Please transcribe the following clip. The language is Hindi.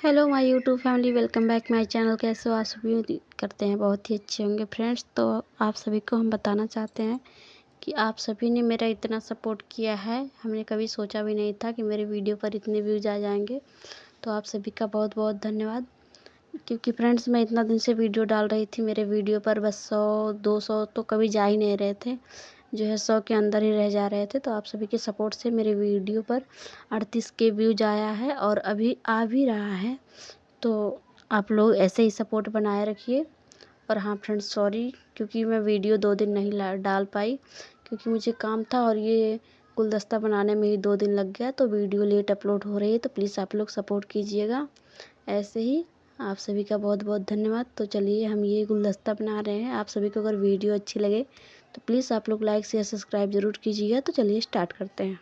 Hello my YouTube family, welcome back my channel. कैसे हो आप सभी? करते हैं बहुत ही अच्छे होंगे फ्रेंड्स। तो आप सभी को हम बताना चाहते हैं कि आप सभी ने मेरा इतना सपोर्ट किया है। हमने कभी सोचा भी नहीं था कि मेरे वीडियो पर इतने व्यूज़ आ जाएंगे। तो आप सभी का बहुत बहुत धन्यवाद। क्योंकि फ्रेंड्स मैं इतना दिन से वीडियो डाल रही थी, मेरे वीडियो पर बस 100-200 तो कभी जा ही नहीं रहे थे, जो है 100 के अंदर ही रह जा रहे थे। तो आप सभी के सपोर्ट से मेरे वीडियो पर 38 के व्यूज आया है और अभी आ भी रहा है। तो आप लोग ऐसे ही सपोर्ट बनाए रखिए। और हाँ फ्रेंड्स, सॉरी क्योंकि मैं वीडियो 2 दिन नहीं डाल पाई, क्योंकि मुझे काम था और ये गुलदस्ता बनाने में ही 2 दिन लग गया। तो वीडियो लेट अपलोड हो रही है, तो प्लीज़ आप लोग सपोर्ट कीजिएगा ऐसे ही। आप सभी का बहुत बहुत धन्यवाद। तो चलिए हम ये गुलदस्ता बना रहे हैं। आप सभी को अगर वीडियो अच्छी लगे तो प्लीज़ आप लोग लाइक शेयर सब्सक्राइब ज़रूर कीजिएगा। तो चलिए स्टार्ट करते हैं।